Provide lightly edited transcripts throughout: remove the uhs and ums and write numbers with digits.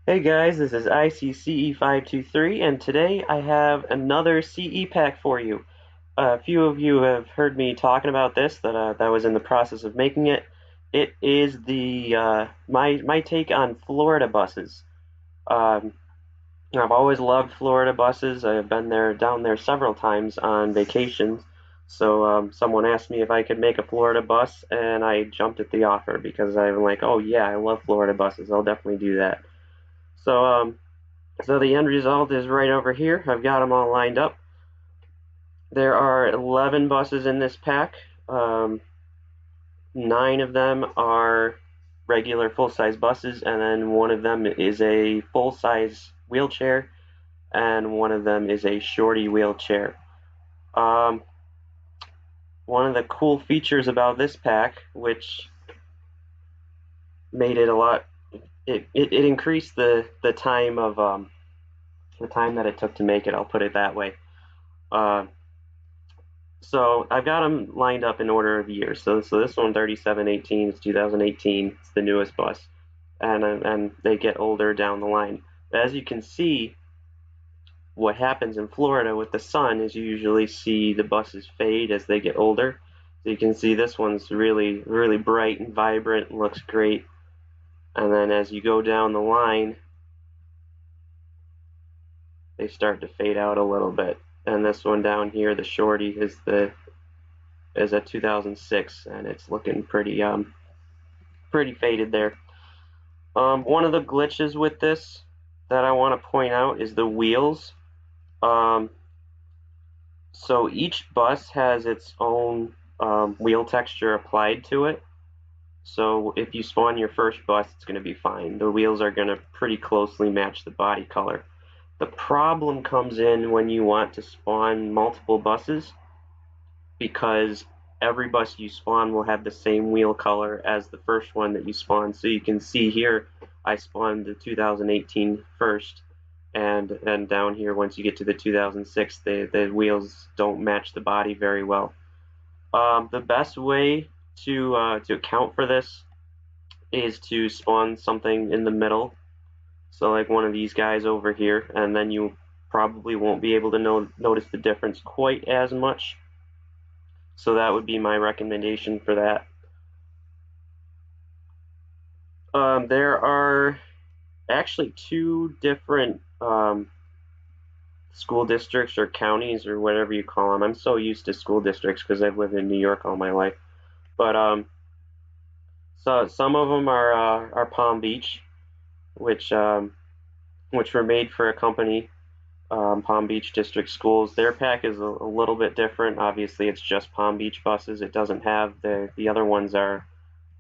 Hey guys, this is ICCE523, and today I have another CE pack for you. A few of you have heard me talking about this, that was in the process of making it. It is my take on Florida buses. Um, I've always loved Florida buses. I have been down there several times on vacations. So someone asked me if I could make a Florida bus, and I jumped at the offer because I'm like, oh yeah, I love Florida buses. I'll definitely do that. So so the end result is right over here. I've got them all lined up. There are 11 buses in this pack. Um, 9 of them are regular full-size buses, and then one of them is a full-size wheelchair, and one of them is a Shorty wheelchair. Um, One of the cool features about this pack, which made it a lot, it increased the time of the time that it took to make it. I'll put it that way. Uh, So I've got them lined up in order of years. So this one 3718 is 2018. It's the newest bus, and they get older down the line. But as you can see, what happens in Florida with the sun is you usually see the buses fade as they get older. So you can see this one's really bright and vibrant and looks great. And then as you go down the line, they start to fade out a little bit. And this one down here, the Shorty, is a 2006, and it's looking pretty faded there. One of the glitches with this that I want to point out is the wheels. Um, so each bus has its own wheel texture applied to it. So if you spawn your first bus, it's going to be fine. The wheels are going to pretty closely match the body color. The problem comes in when you want to spawn multiple buses, because every bus you spawn will have the same wheel color as the first one that you spawn. So you can see here, I spawned the 2018 first, and down here, once you get to the 2006, the wheels don't match the body very well. The best way to account for this is to spawn something in the middle, so like one of these guys over here, and then you probably won't be able to notice the difference quite as much. So that would be my recommendation for that. There are actually two different school districts or counties or whatever you call them. I'm so used to school districts because I've lived in New York all my life. But so some of them are Palm Beach, which which were made for a company, Palm Beach District Schools. Their pack is a little bit different. Obviously, it's just Palm Beach buses. It doesn't have the other ones are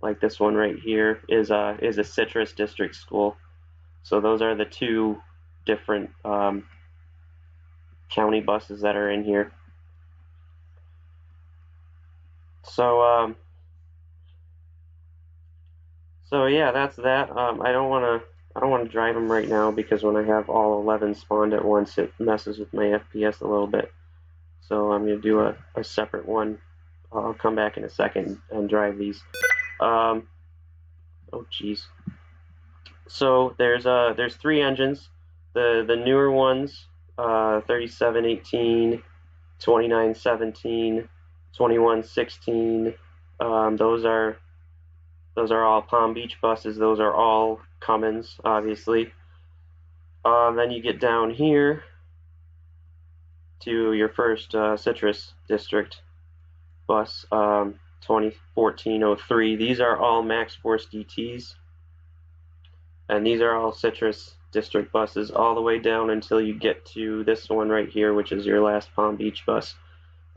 like this one right here is a Citrus District School. So those are the two different county buses that are in here. So so yeah, that's that. I don't want to drive them right now because when I have all 11 spawned at once, it messes with my FPS a little bit. So I'm gonna do a separate one. I'll come back in a second and drive these. Um, oh geez. So there's three engines. The newer ones, 3718, 2917, 2116. Those are all Palm Beach buses. Those are all Cummins, obviously. Then you get down here to your first Citrus District bus, 2014-03. These are all Maxxforce DTs, and these are all Citrus District buses all the way down until you get to this one right here, which is your last Palm Beach bus,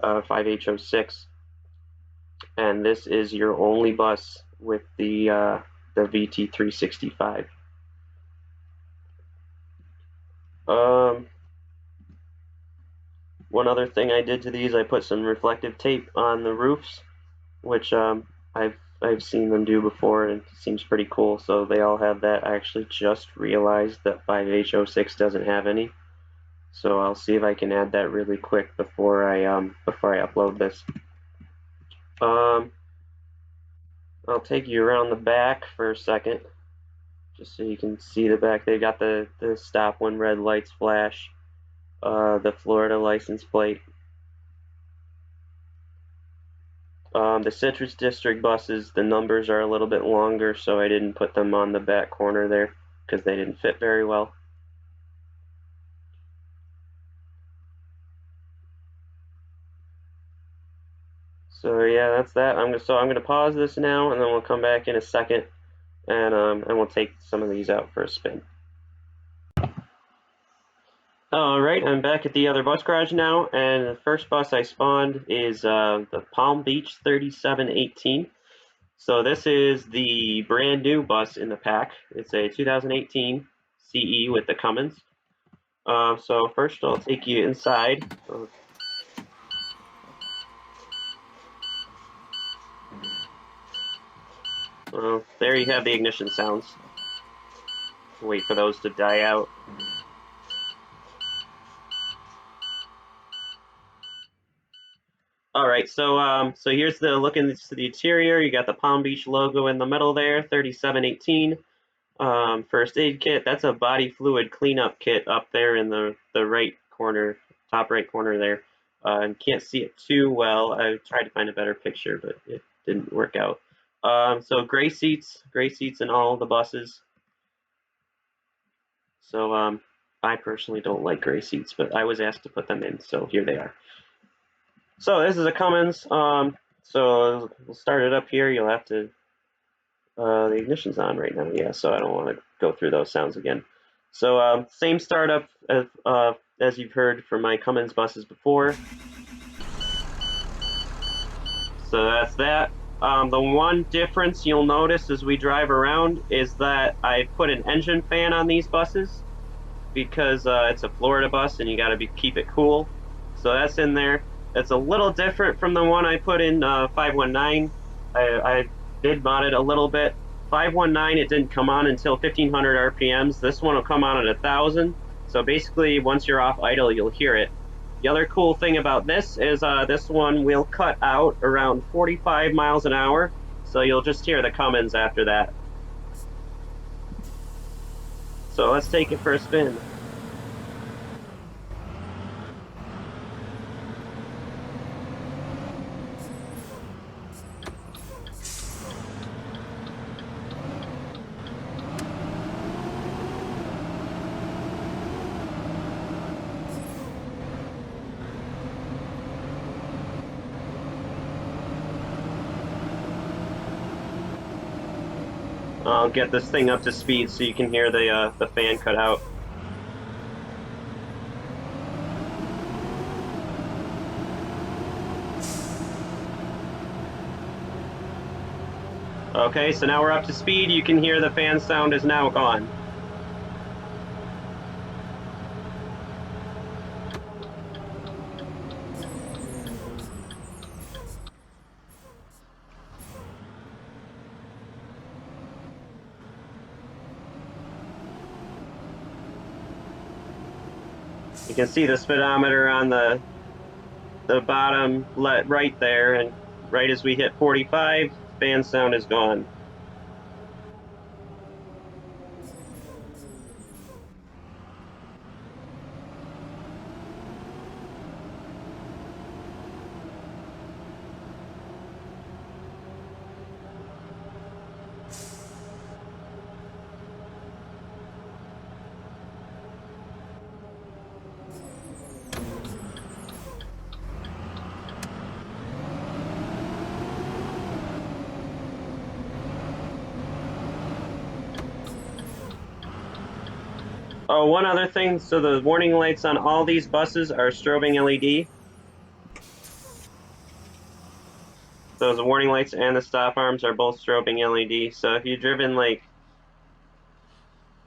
5H06. And this is your only bus with the VT365. Um, One other thing I did to these, I put some reflective tape on the roofs, which I've seen them do before, and it seems pretty cool. So they all have that. I actually just realized that 5H06 doesn't have any, so I'll see if I can add that really quick before I upload this. Um, I'll take you around the back for a second, just so you can see the back. They got the stop when red lights flash, the Florida license plate. The Citrus District buses, the numbers are a little bit longer, so I didn't put them on the back corner there because they didn't fit very well. So yeah, that's that. I'm gonna pause this now, and then we'll come back in a second, and we'll take some of these out for a spin. Alright, I'm back at the other bus garage now, and the first bus I spawned is the Palm Beach 3718. So this is the brand new bus in the pack. It's a 2018 CE with the Cummins. So first I'll take you inside. There you have the ignition sounds. Wait for those to die out. Alright, so here's the look into the interior. You got the Palm Beach logo in the middle there, 3718. First aid kit. That's a body fluid cleanup kit up there in the right corner, top right corner there. And can't see it too well. I tried to find a better picture, but it didn't work out. So gray seats in all the buses. So I personally don't like gray seats, but I was asked to put them in, so here they are. So this is a Cummins. So we'll start it up here. You'll have to. The ignition's on right now, yeah, so I don't want to go through those sounds again. So same startup as you've heard from my Cummins buses before. So that's that. The one difference you'll notice as we drive around is that I put an engine fan on these buses because it's a Florida bus and you got to keep it cool. So that's in there. It's a little different from the one I put in 519. I did mod it a little bit. 519, it didn't come on until 1500 RPMs. This one will come on at 1000. So basically, once you're off idle, you'll hear it. The other cool thing about this is this one will cut out around 45 miles an hour. So you'll just hear the Cummins after that. So let's take it for a spin. I'll get this thing up to speed so you can hear the fan cut out. Okay, so now we're up to speed. You can hear the fan sound is now gone. You can see the speedometer on the bottom right there, and right as we hit 45, fan sound is gone. Oh, one other thing, so the warning lights on all these buses are strobing LED. So the warning lights and the stop arms are both strobing LED. So if you've driven like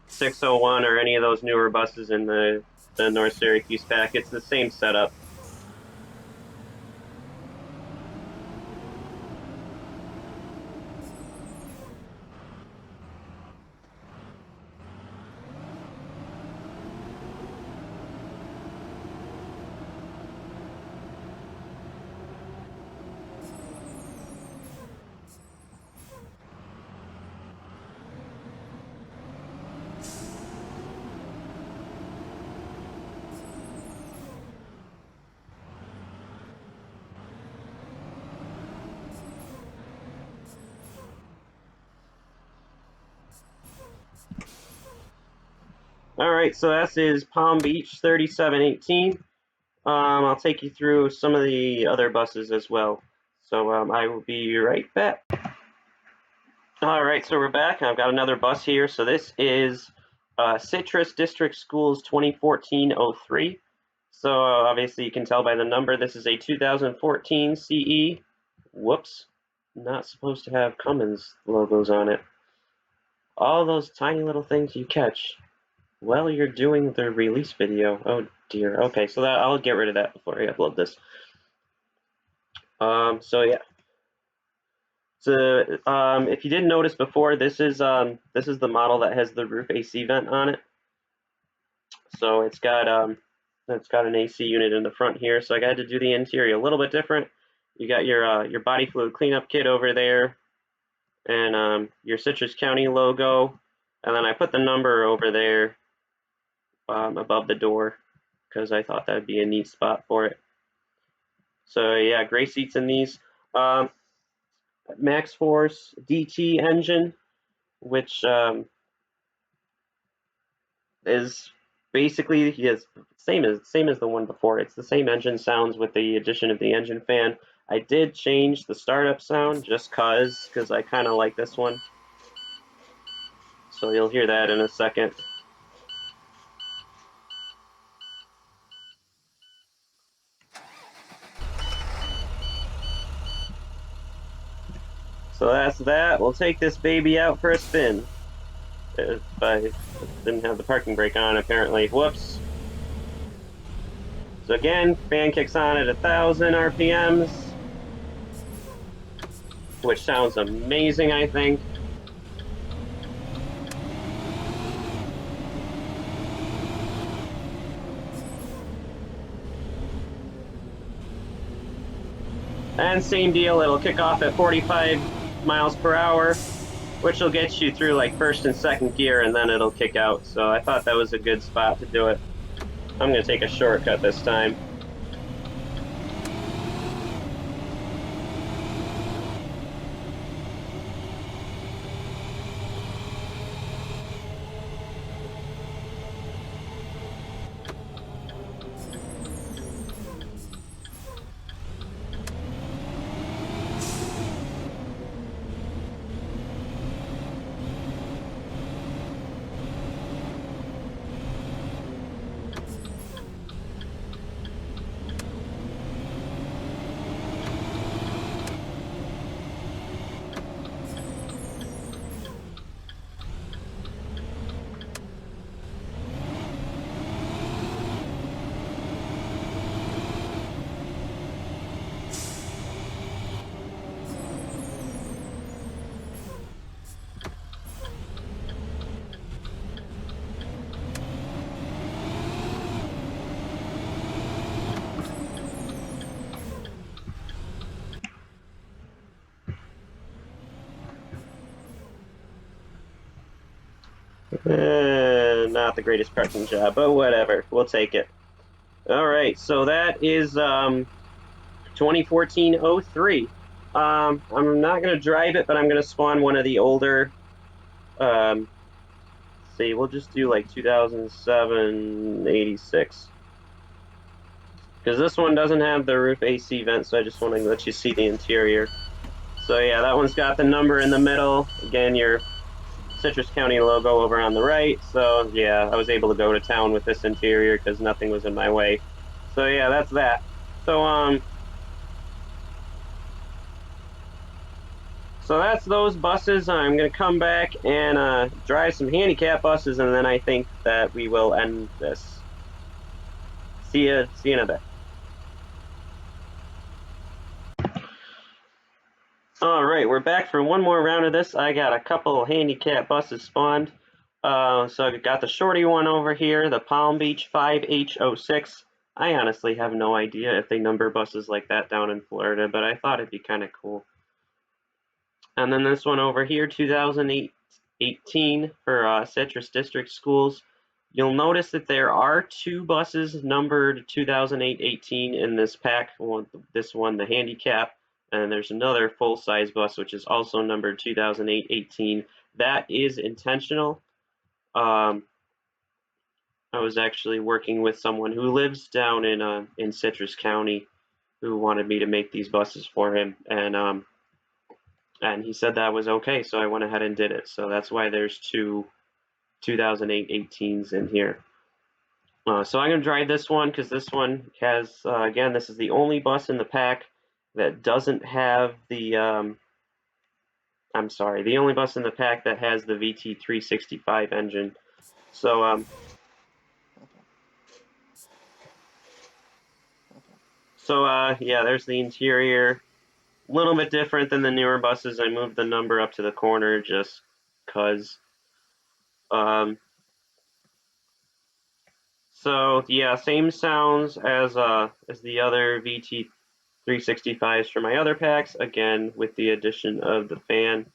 601 or any of those newer buses in the North Syracuse pack, it's the same setup. All right, so this is Palm Beach 3718. I'll take you through some of the other buses as well. So I will be right back. All right, so we're back. I've got another bus here. So this is Citrus District Schools 2014-03. So obviously you can tell by the number, this is a 2014 CE. Whoops, not supposed to have Cummins logos on it. All those tiny little things you catch while you're doing the release video. Oh dear. Okay, so I'll get rid of that before I upload this. So yeah. So if you didn't notice before, this is the model that has the roof AC vent on it. So it's got an AC unit in the front here. So I got to do the interior a little bit different. You got your body fluid cleanup kit over there, and your Citrus County logo, and then I put the number over there above the door because I thought that would be a neat spot for it. So yeah, gray seats in these. Maxxforce DT engine, which is basically same as the one before. It's the same engine sounds with the addition of the engine fan. I did change the startup sound just because I kind of like this one. So you'll hear that in a second. So that's that. We'll take this baby out for a spin. If I didn't have the parking brake on, apparently. Whoops. So again, fan kicks on at 1,000 RPMs, which sounds amazing, I think. And same deal, it'll kick off at 45 miles per hour, which will get you through like first and second gear, and then it'll kick out. So I thought that was a good spot to do it. I'm going to take a shortcut this time. Not the greatest parking job, but whatever. We'll take it. All right, so that is 2014-03. I'm not going to drive it, but I'm going to spawn one of the older. See, we'll just do like 2007 86. Because this one doesn't have the roof AC vent, so I just want to let you see the interior. So yeah, that one's got the number in the middle. Again, your Citrus County logo over on the right. So yeah, I was able to go to town with this interior because nothing was in my way. So yeah, that's that. So that's those buses. I'm going to come back and drive some handicap buses, and then I think that we will end this. See you in a bit. All right, we're back for one more round of this. I got a couple handicap buses spawned. So I got the Shorty one over here, the Palm Beach 5H06. I honestly have no idea if they number buses like that down in Florida, but I thought it'd be kind of cool. And then this one over here, 2018 for Citrus District Schools. You'll notice that there are two buses numbered 2008-18 in this pack. This one, the handicap, and there's another full-size bus which is also numbered 2008-18. That is intentional. I was actually working with someone who lives down in Citrus County, who wanted me to make these buses for him, and he said that was okay, so I went ahead and did it. So that's why there's two 2008 18s in here. So I'm going to drive this one because this one has, again, this is the only bus in the pack that doesn't have the, I'm sorry, the only bus in the pack that has the VT365 engine. So, yeah, there's the interior. A little bit different than the newer buses. I moved the number up to the corner just because. Um, so yeah, same sounds as the other VT365s for my other packs. Again, with the addition of the fan.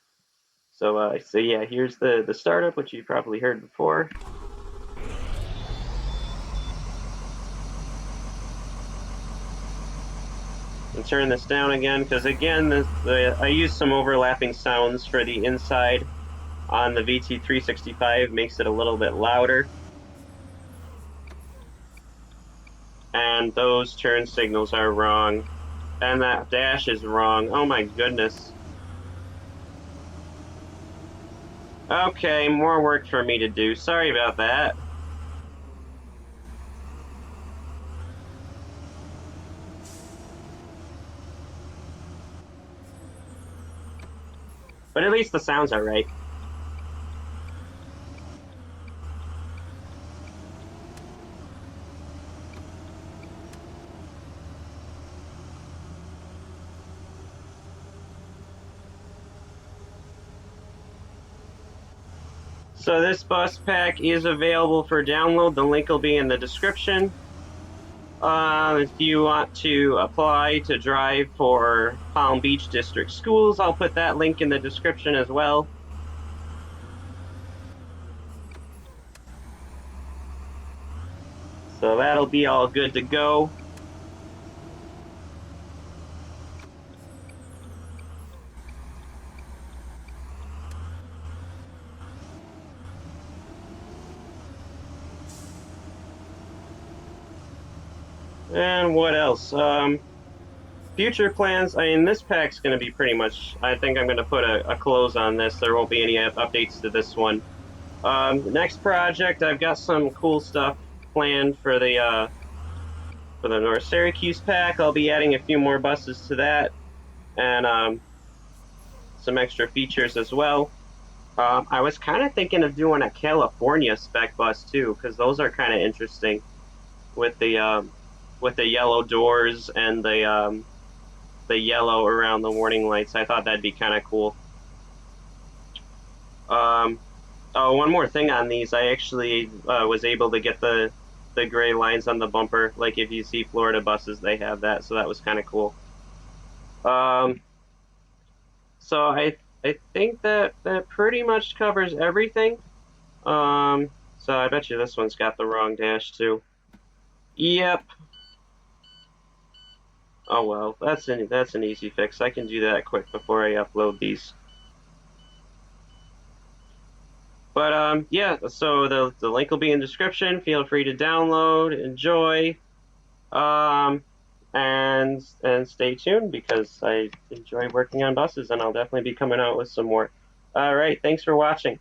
So yeah, here's the startup, which you probably heard before. And turn this down again, because again, I used some overlapping sounds for the inside on the VT365, makes it a little bit louder. And those turn signals are wrong. And that dash is wrong. Oh my goodness. Okay, more work for me to do. Sorry about that. But at least the sounds are right. So this bus pack is available for download. The link will be in the description. If you want to apply to drive for Palm Beach District Schools, I'll put that link in the description as well. So that'll be all good to go. And what else? Future plans. I mean, this pack's going to be pretty much. I think I'm going to put a close on this. There won't be any updates to this one. Next project, I've got some cool stuff planned for the North Syracuse pack. I'll be adding a few more buses to that, and some extra features as well. I was kind of thinking of doing a California spec bus too, because those are kind of interesting with the yellow doors and the yellow around the warning lights. I thought that'd be kind of cool. Oh, one more thing on these. I actually was able to get the gray lines on the bumper. Like if you see Florida buses, they have that, so that was kind of cool. Um, so I think that pretty much covers everything. So I bet you this one's got the wrong dash too. Yep. Oh well, that's an easy fix. I can do that quick before I upload these. But yeah, so the link will be in the description. Feel free to download, enjoy, and stay tuned because I enjoy working on buses, and I'll definitely be coming out with some more. All right, thanks for watching.